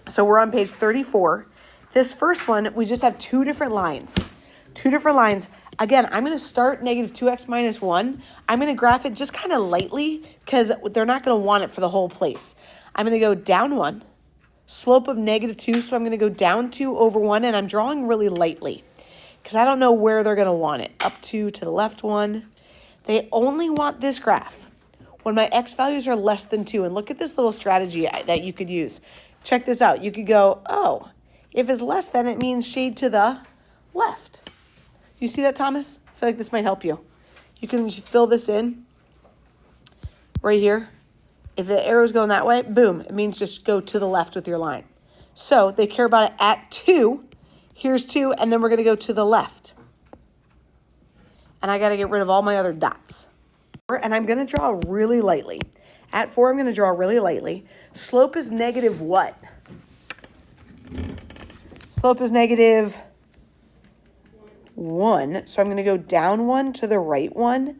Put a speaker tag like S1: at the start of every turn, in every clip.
S1: So we're on page 34. This first one, we just have two different lines. Again, I'm going to start negative 2x minus 1. I'm going to graph it just kind of lightly because they're not going to want it for the whole place. I'm going to go down 1, slope of negative 2. So I'm going to go down 2 over 1, and I'm drawing really lightly because I don't know where they're going to want it. Up 2 to the left 1. They only want this graph when my x values are less than 2. And look at this little strategy that you could use. Check this out. You could go, oh, if it's less than, it means shade to the left. You see that, Thomas? I feel like this might help you. You can fill this in right here. If the arrow's going that way, boom, it means just go to the left with your line. So they care about it at 2. Here's 2, and then we're going to go to the left. And I got to get rid of all my other dots. And I'm going to draw really lightly. At 4, I'm going to draw really lightly. Slope is negative what? Slope is negative 1. So I'm going to go down 1 to the right 1.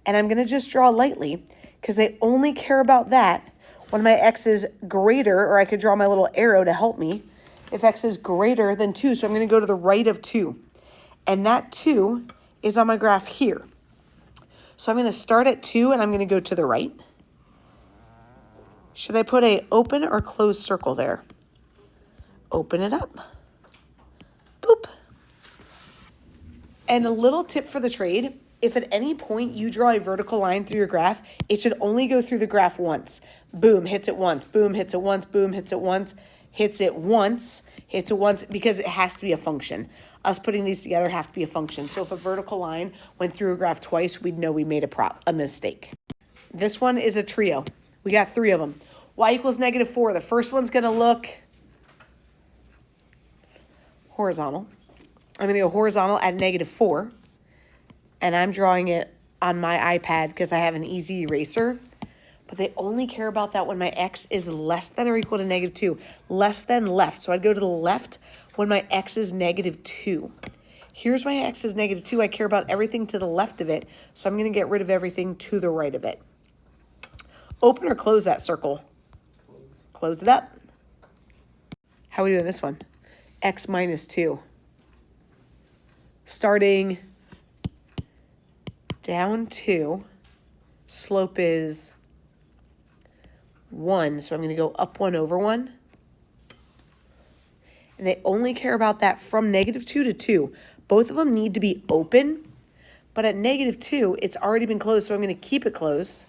S1: And I'm going to just draw lightly because they only care about that when my x is greater, or I could draw my little arrow to help me, if x is greater than 2. So I'm going to go to the right of 2. And that 2 is on my graph here. So I'm going to start at 2 and I'm going to go to the right. Should I put a open or closed circle there? Open it up. Boop. And a little tip for the trade, if at any point you draw a vertical line through your graph, it should only go through the graph once. Boom, hits it once. Boom, hits it once. Boom, hits it once. Hits it once. Hits it once, because it has to be a function. Us putting these together have to be a function. So if a vertical line went through a graph twice, we'd know we made a mistake. This one is a trio. We got 3 of them. Y equals negative 4. The first one's going to look horizontal. I'm going to go horizontal at negative 4. And I'm drawing it on my iPad because I have an easy eraser. But they only care about that when my x is less than or equal to negative 2. Less than left. So I'd go to the left when my x is negative 2. Here's my x is negative 2. I care about everything to the left of it. So I'm going to get rid of everything to the right of it. Open or close that circle? Close it up. How are we doing this one? X minus 2. Starting down 2. Slope is 1. So I'm going to go up 1 over 1. And they only care about that from negative 2 to 2. Both of them need to be open. But at negative 2, it's already been closed. So I'm going to keep it closed.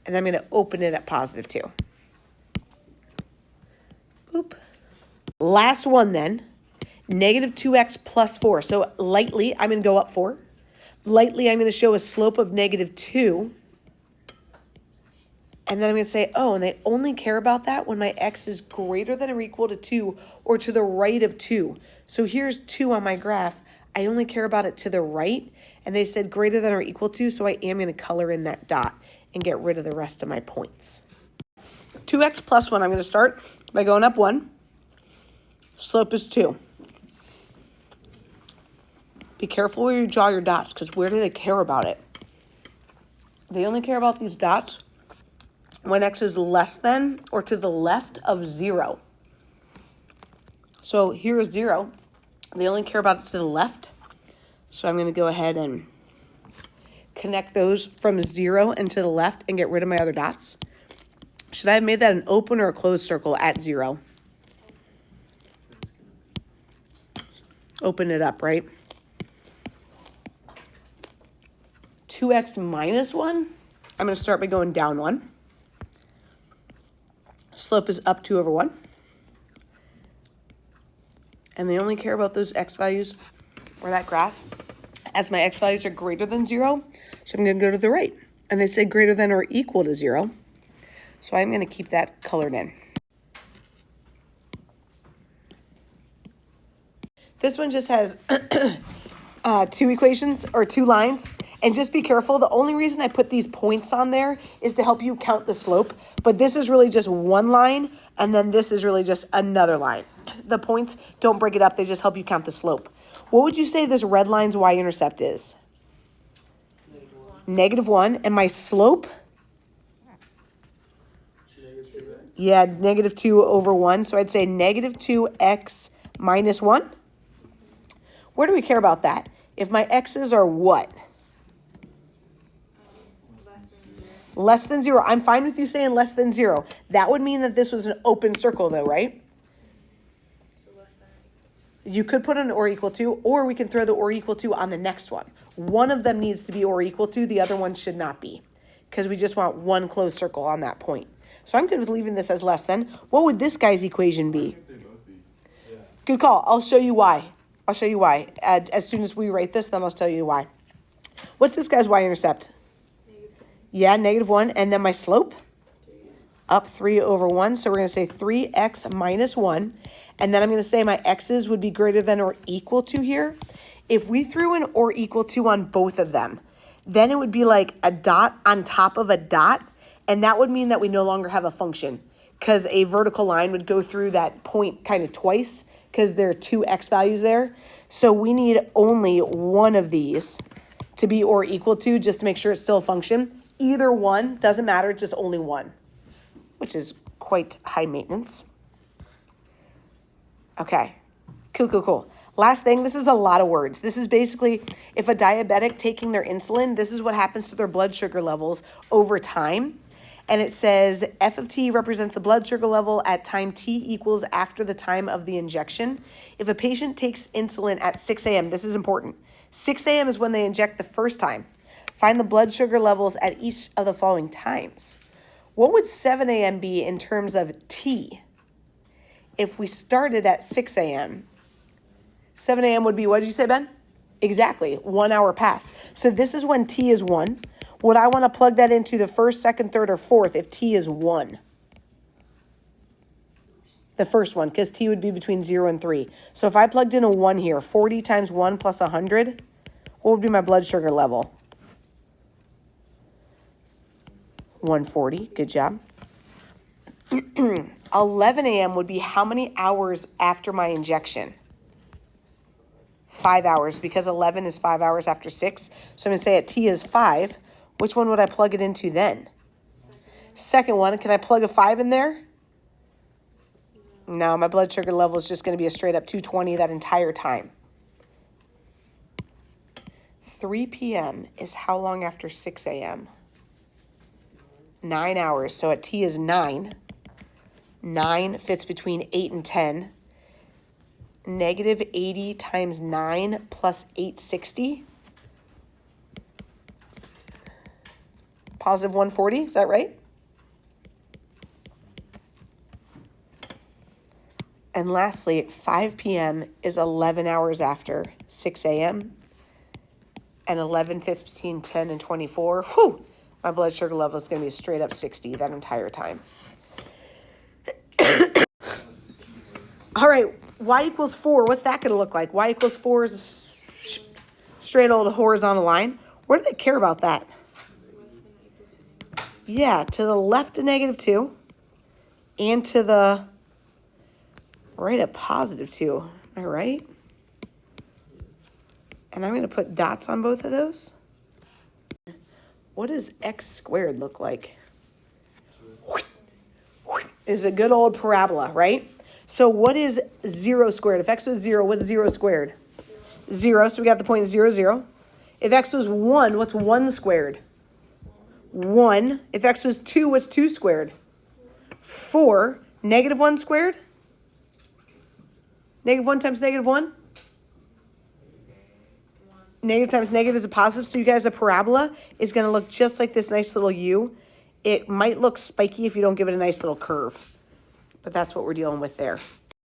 S1: And I'm going to open it at positive 2. Boop. Last one then. Negative 2x plus 4. So lightly, I'm going to go up 4. Lightly, I'm going to show a slope of negative 2. And then I'm going to say, oh, and they only care about that when my x is greater than or equal to 2 or to the right of 2. So here's 2 on my graph. I only care about it to the right. And they said greater than or equal to, so I am going to color in that dot and get rid of the rest of my points. 2x plus 1, I'm going to start by going up 1. Slope is 2. Be careful where you draw your dots, because where do they care about it? They only care about these dots when x is less than or to the left of 0. So here is 0. They only care about it to the left. So I'm going to go ahead and connect those from 0 and to the left and get rid of my other dots. Should I have made that an open or a closed circle at 0? Open it up, right? 2x minus 1, I'm going to start by going down 1. Slope is up 2 over 1. And they only care about those x values or that graph as my x values are greater than 0. So I'm going to go to the right. And they say greater than or equal to 0. So I'm going to keep that colored in. This one just has 2 equations or 2 lines. And just be careful. The only reason I put these points on there is to help you count the slope. But this is really just one line, and then this is really just another line. The points don't break it up. They just help you count the slope. What would you say this red line's y-intercept is? -1. And my slope? Yeah, negative 2 over 1. So I'd say negative 2x minus 1. Where do we care about that? If my x's are what?
S2: Less than 0.
S1: Less than 0. I'm fine with you saying less than 0. That would mean that this was an open circle though, right?
S2: So less than or equal to.
S1: You could put an or equal to, or we can throw the or equal to on the next one. One of them needs to be or equal to, the other one should not be, because we just want one closed circle on that point. So I'm good with leaving this as less than. What would this guy's equation be?
S3: I think they both be. Yeah.
S1: Good call. I'll show you why. I'll show you why. As soon as we write this, then I'll tell you why. What's this guy's y-intercept?
S2: Negative 1.
S1: Yeah, negative 1. And then my slope?
S2: 3x.
S1: Up 3 over 1. So we're going to say 3x minus 1. And then I'm going to say my x's would be greater than or equal to here. If we threw an or equal to on both of them, then it would be like a dot on top of a dot. And that would mean that we no longer have a function, because a vertical line would go through that point kind of twice, because there are two x values there. So we need only one of these to be or equal to, just to make sure it's still a function. Either one, doesn't matter, just only one, which is quite high maintenance. Okay, cool. Last thing, this is a lot of words. This is basically if a diabetic taking their insulin, this is what happens to their blood sugar levels over time. And it says f of t represents the blood sugar level at time t equals after the time of the injection. If a patient takes insulin at 6 a.m., this is important. 6 a.m. is when they inject the first time. Find the blood sugar levels at each of the following times. What would 7 a.m. be in terms of t if we started at 6 a.m.? 7 a.m. would be, what did you say, Ben? Exactly, 1 hour past. So this is when t is 1. Would I want to plug that into the first, second, third, or fourth if t is 1? The first one, because t would be between 0 and 3. So if I plugged in a 1 here, 40 times 1 plus 100, what would be my blood sugar level? 140, good job. 11 a.m. would be how many hours after my injection? 5 hours, because 11 is 5 hours after 6. So I'm going to say at t is 5. Which one would I plug it into then? Second one. Can I plug a 5 in there? No, my blood sugar level is just going to be a straight up 220 that entire time. 3 p.m. is how long after 6 a.m.? 9 hours. So at t is 9. 9 fits between 8 and 10. Negative 80 times 9 plus 860. Positive 140, is that right? And lastly, 5 p.m. is 11 hours after 6 a.m. And 11 fits between 10 and 24. Whew! My blood sugar level is going to be straight up 60 that entire time. All right, y equals 4. What's that going to look like? Y equals 4 is a straight old horizontal line. Where do they care about that? Yeah, to the left of negative 2 and to the right of positive 2. Am I right? And I'm going to put dots on both of those. What does x squared look like? It's a good old parabola, right? So what is 0 squared? If x was 0, what's 0 squared? 0, so we got the point 0, 0. If x was 1, what's 1 squared? 1. If x was 2, what's 2 squared? 4. Negative 1 squared? Negative 1 times negative 1? Negative times negative is a positive. So you guys, the parabola is going to look just like this nice little U. It might look spiky if you don't give it a nice little curve. But that's what we're dealing with there.